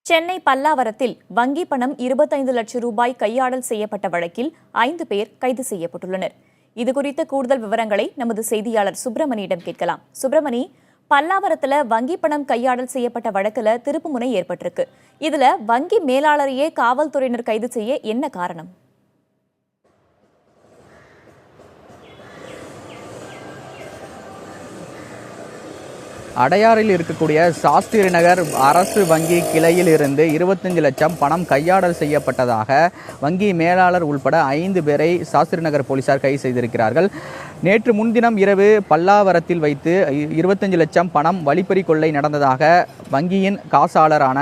சென்னை பல்லாவரத்தில் வங்கி பணம் 25 லட்சம் ரூபாய் கையாடல் செய்யப்பட்ட வழக்கில் 5 பேர் கைது செய்யப்பட்டுள்ளனர். இதுகுறித்த கூடுதல் விவரங்களை நமது செய்தியாளர் சுப்பிரமணியிடம் கேட்கலாம். சுப்பிரமணி, பல்லாவரத்துல வங்கி பணம் கையாடல் செய்யப்பட்ட வழக்குல திருப்புமுனை ஏற்பட்டிருக்கு. இதுல வங்கி மேலாளரையே காவல்துறையினர் கைது செய்ய என்ன காரணம்? அடையாறில் இருக்கக்கூடிய சாஸ்திரி நகர் அரசு வங்கி கிளையில் இருந்து 25 லட்சம் பணம் கையாடல் செய்யப்பட்டதாக வங்கி மேலாளர் உள்பட 5 பேரை சாஸ்திரி நகர் போலீசார் கைது செய்திருக்கிறார்கள். நேற்று முன்தினம் இரவு பல்லாவரத்தில் வைத்து 25 லட்சம் பணம் வழிப்பறி கொள்ளை நடந்ததாக வங்கியின் காசாளரான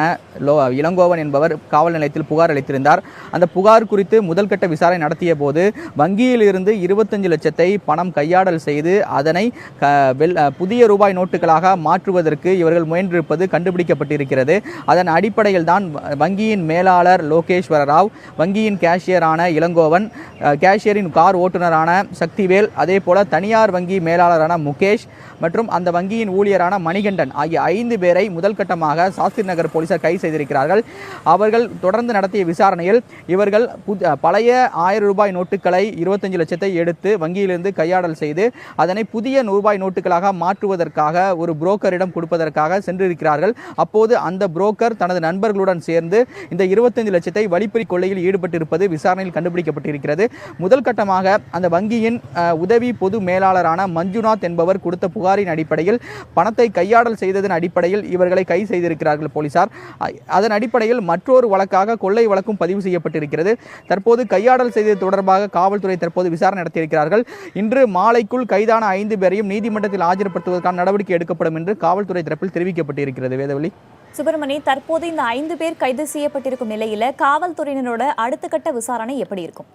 இளங்கோவன் என்பவர் காவல் நிலையத்தில் புகார் அளித்திருந்தார். அந்த புகார் குறித்து முதல்கட்ட விசாரணை நடத்திய போது வங்கியில் இருந்து 25 லட்சத்தை பணம் கையாடல் செய்து அதனை புதிய ரூபாய் நோட்டுகளாக மாற்றுவதற்கு இவர்கள் முயன்றிருப்பது கண்டுபிடிக்கப்பட்டிருக்கிறது. அதன் அடிப்படையில் தான் வங்கியின் மேலாளர் லோகேஸ்வர ராவ், வங்கியின் கேஷியரான இளங்கோவன், கேஷியரின் கார் ஓட்டுநரான சக்திவேல், அதே போல தனியார் வங்கி மேலாளரான முகேஷ் மற்றும் அந்த வங்கியின் ஊழியரான மணிகண்டன் ஆகிய 5 பேரை முதல் கட்டமாக சாஸ்திரி நகர் போலீசார் கைது செய்திருக்கிறார்கள். அவர்கள் தொடர்ந்து நடத்திய விசாரணையில் இவர்கள் பழைய 1000 ரூபாய் நோட்டுகளை 25 லட்சத்தை எடுத்து வங்கியிலிருந்து கையாடல் செய்து அதனை புதிய ரூபாய் நோட்டுகளாக மாற்றுவதற்காக ஒரு புரோக்கரிடம் கொடுப்பதற்காக சென்றிருக்கிறார்கள். அப்போது அந்த புரோக்கர் தனது நண்பர்களுடன் சேர்ந்து இந்த 25 லட்சத்தை வழிப்பறி கொள்ளையில் ஈடுபட்டிருப்பது விசாரணையில் கண்டுபிடிக்கப்பட்டிருக்கிறது. முதல் கட்டமாக அந்த வங்கியின் உதவி பொது மேலாளரான மஞ்சுநாத் என்பவர் கொடுத்த புகாரின் அடிப்படையில் பணத்தை கையாடல் செய்ததன் அடிப்படையில் இவர்களை கைது செய்திருக்கிறார்கள் போலீசார். அதன் அடிப்படையில் மற்றொரு வழக்காக கொள்ளை வழக்கும் பதிவு செய்யப்பட்டிருக்கிறது. தற்போது கையாடல் செய்தது தொடர்பாக காவல்துறை தற்போது விசாரணை நடத்தியிருக்கிறார்கள். இன்று மாலைக்குள் கைதான 5 பேரையும் நீதிமன்றத்தில் ஆஜர்படுத்துவதற்கான நடவடிக்கை எடுக்கப்படும் என்று காவல்துறை தரப்பில் தெரிவிக்கப்பட்டிருக்கிறது. வேதவழி. சுப்பிரமணி, தற்போது இந்த 5 பேர் கைது செய்யப்பட்டிருக்கும் நிலையில காவல்துறையினரோட அடுத்த கட்ட விசாரணை எப்படி இருக்கும்?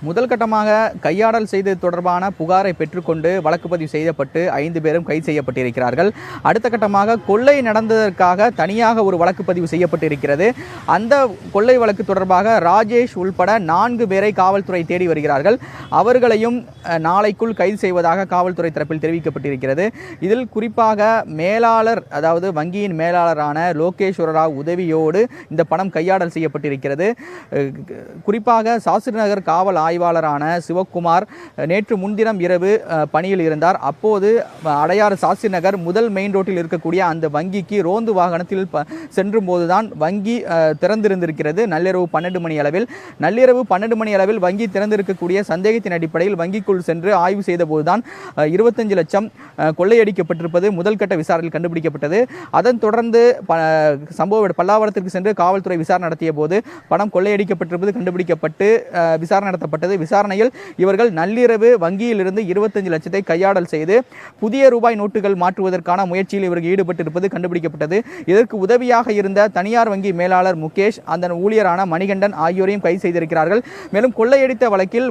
முதல் கட்டமாக கையாடல் செய்தது தொடர்பான புகாரை பெற்றுக்கொண்டு வழக்கு பதிவு செய்யப்பட்டு 5 பேரும் கைது செய்யப்பட்டிருக்கிறார்கள். அடுத்த கட்டமாக கொள்ளை நடந்ததற்காக தனியாக ஒரு வழக்கு பதிவு செய்யப்பட்டிருக்கிறது. அந்த கொள்ளை வழக்கு தொடர்பாக ராஜேஷ் உள்பட 4 பேரை காவல்துறை தேடி வருகிறார்கள். அவர்களையும் நாளைக்குள் கைது செய்வதாக காவல்துறை தரப்பில் தெரிவிக்கப்பட்டிருக்கிறது. இதில் குறிப்பாக மேலாளர், அதாவது வங்கியின் மேலாளரான லோகேஸ்வர ராவ் உதவியோடு இந்த பணம் கையாடல் செய்யப்பட்டிருக்கிறது. குறிப்பாக சாஸ்திரி நகர் காவல் ஆய்வாளரான சிவக்குமார் நேற்று முன்தினம் இரவு பணியில் இருந்தார். அப்போது அடையாறு சாஸ்திரி நகர் முதல் மெயின் ரோட்டில் இருக்கக்கூடிய அந்த வங்கிக்கு ரோந்து வாகனத்தில் சென்றும் போதுதான் வங்கி திறந்திருந்திருக்கிறது. நள்ளிரவு 12 மணி அளவில் வங்கி திறந்திருக்கக்கூடிய சந்தேகத்தின் அடிப்படையில் வங்கிக்குள் சென்று ஆய்வு செய்த போதுதான் 25 லட்சம் கொள்ளையடிக்கப்பட்டிருப்பது முதல் கட்ட விசாரணையில் கண்டுபிடிக்கப்பட்டது. அதன் தொடர்ந்து பல்லாவரத்திற்கு சென்று காவல்துறை விசாரணை நடத்திய போது பணம் கொள்ளையடிக்கப்பட்டிருப்பது கண்டுபிடிக்கப்பட்டு விசாரணை நடத்தப்பட்டது. விசாரணையில் இவர்கள் நள்ளிரவு வங்கியில் இருந்து 25 லட்சத்தை கையாடல் செய்து புதிய ரூபாய் நோட்டுகள் மாற்றுவதற்கான முயற்சியில் இவர்கள் ஈடுபட்டிருப்பது கண்டுபிடிக்கப்பட்டது. இதற்கு உதவியாக இருந்த தனியார் வங்கி மேலாளர் முகேஷ், அந்த ஊழியரான மணிகண்டன் ஆகியோரையும் கைது செய்திருக்கிறார்கள். மேலும் கொள்ளையடித்த வழக்கில்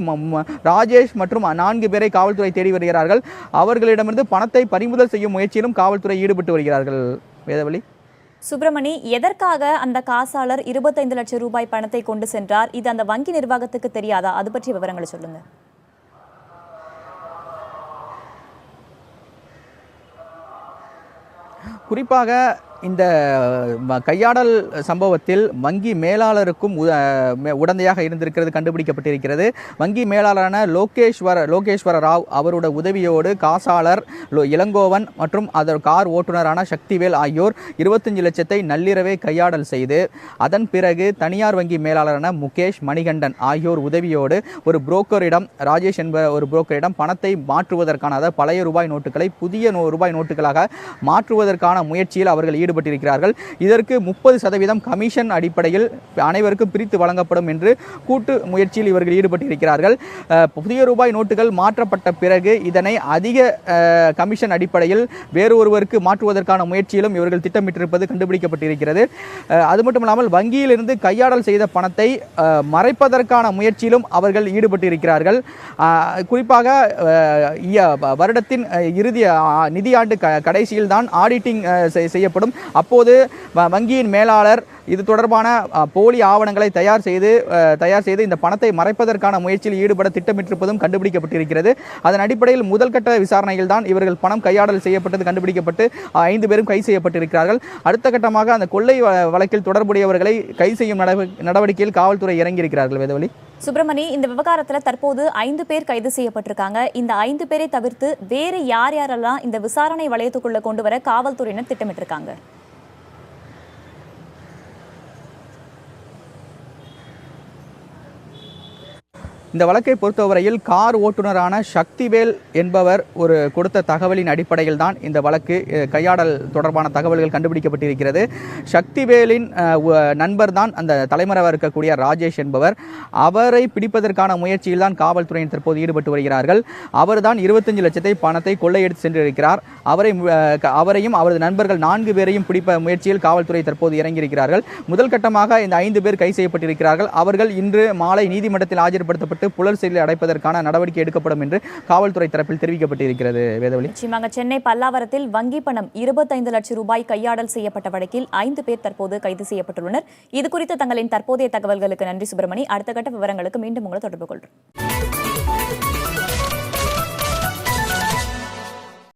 ராஜேஷ் மற்றும் 4 பேரை காவல்துறை தேடி வருகிறார்கள். அவர்களிடமிருந்து பணத்தை பறிமுதல் செய்யும் முயற்சியிலும் காவல்துறை ஈடுபட்டு வருகிறார்கள். வேதவழி. சுப்பிரமணி, எதற்காக அந்த காசாளர் 25 லட்சம் ரூபாய் பணத்தை கொண்டு சென்றார்? இது அந்த வங்கி நிர்வாகத்துக்கு தெரியாதா? அது பற்றிய விவரங்களை சொல்லுங்க. குறிப்பாக இந்த கையாடல் சம்பவத்தில் வங்கி மேலாளருக்கும் உடந்தையாக இருந்திருக்கிறது கண்டுபிடிக்கப்பட்டிருக்கிறது. வங்கி மேலாளரான லோகேஸ்வர ராவ் அவருடைய உதவியோடு காசாளர் இளங்கோவன் மற்றும் அதன் கார் ஓட்டுநரான சக்திவேல் ஆகியோர் 25 லட்சத்தை நள்ளிரவே கையாடல் செய்து அதன் பிறகு தனியார் வங்கி மேலாளரான முகேஷ், மணிகண்டன் ஆகியோர் உதவியோடு ஒரு புரோக்கரிடம், ராஜேஷ் என்ப ஒரு புரோக்கரிடம் பணத்தை மாற்றுவதற்கான, அதாவது பழைய ரூபாய் நோட்டுகளை புதிய ரூபாய் நோட்டுகளாக மாற்றுவதற்கான முயற்சியில் அவர்கள் ஈடுபட்டிருக்கிறார்கள். இதற்கு 30% கமிஷன் அடிப்படையில் அனைவருக்கும் பிரித்து வழங்கப்படும் என்று கூட்டு முயற்சியில் இவர்கள் ஈடுபட்டிருக்கிறார்கள். புதிய ரூபாய் நோட்டுகள் மாற்றப்பட்ட பிறகு இதனை அதிக கமிஷன் அடிப்படையில் வேறு ஒருவருக்கு மாற்றுவதற்கான முயற்சியிலும் இவர்கள் திட்டமிட்டிருப்பது கண்டுபிடிக்கப்பட்டிருக்கிறது. அது மட்டுமில்லாமல் வங்கியிலிருந்து கையாடல் செய்த பணத்தை மறைப்பதற்கான முயற்சியிலும் அவர்கள் ஈடுபட்டிருக்கிறார்கள். குறிப்பாக வருடத்தின் இறுதி நிதியாண்டு கடைசியில் தான் ஆடிட்டிங் செய்யப்படும். அப்போது வங்கியின் மேலாளர் இது தொடர்பான போலி ஆவணங்களை தயார் செய்து இந்த பணத்தை மறைப்பதற்கான முயற்சியில் ஈடுபட திட்டமிட்டிருப்பதும் கண்டுபிடிக்கப்பட்டிருக்கிறது. அதன் அடிப்படையில் முதல் கட்ட விசாரணையில் தான் இவர்கள் பணம் கையாடல் செய்யப்பட்டது கண்டுபிடிக்கப்பட்டு 5 பேரும் கைது செய்யப்பட்டிருக்கிறார்கள். அடுத்த கட்டமாக அந்த கொள்ளை வழக்கில் தொடர்புடையவர்களை கைது செய்யும் நடவடிக்கையில் காவல்துறை இறங்கியிருக்கிறார்கள். வேதவழி சுப்பிரமணி, இந்த விவகாரத்தில் தற்போது 5 பேர் கைது செய்யப்பட்டிருக்காங்க. இந்த 5 பேரை தவிர்த்து வேறு யாரெல்லாம் இந்த விசாரணை வளையத்துக்குள்ள கொண்டு வர காவல்துறையினர் திட்டமிட்டிருக்காங்க? இந்த வழக்கை பொறுத்தவரையில் கார் ஓட்டுநரான சக்திவேல் என்பவர் கொடுத்த தகவலின் அடிப்படையில் தான் இந்த வழக்கு கையாடல் தொடர்பான தகவல்கள் கண்டுபிடிக்கப்பட்டிருக்கிறது. சக்திவேலின் நண்பர் தான் அந்த தலைமறைவாக இருக்கக்கூடிய ராஜேஷ் என்பவர். அவரை பிடிப்பதற்கான முயற்சியில் தான் காவல்துறையின் தற்போது ஈடுபட்டு வருகிறார்கள். அவர் தான் 25 லட்சத்தை பணத்தை கொள்ளையடித்து சென்றிருக்கிறார். அவரையும் அவரது நண்பர்கள் 4 பேரையும் பிடிப்ப முயற்சியில் காவல்துறை தற்போது இறங்கியிருக்கிறார்கள். முதல் கட்டமாக இந்த 5 பேர் கைது செய்யப்பட்டிருக்கிறார்கள். அவர்கள் இன்று மாலை நீதிமன்றத்தில் ஆஜர்படுத்தப்பட்டு புலர் சிறையில் அடைப்பதற்கான நடவடிக்கை எடுக்கப்படும் என்று காவல்துறை தரப்பில் தெரிவிக்கப்பட்டிருக்கிறது. வேதவழி, நிச்சயமாக சென்னை பல்லாவரத்தில் வங்கி பணம் 25 லட்சம் ரூபாய் கையாடல் செய்யப்பட்ட வழக்கில் 5 பேர் தற்போது கைது செய்யப்பட்டுள்ளனர். இது குறித்து தங்களின் தற்போதைய தகவல்களுக்கு நன்றி சுப்பிரமணி. அடுத்த கட்ட விவரங்களுக்கு மீண்டும் உங்களை தொடர்பு கொள்கிறோம்.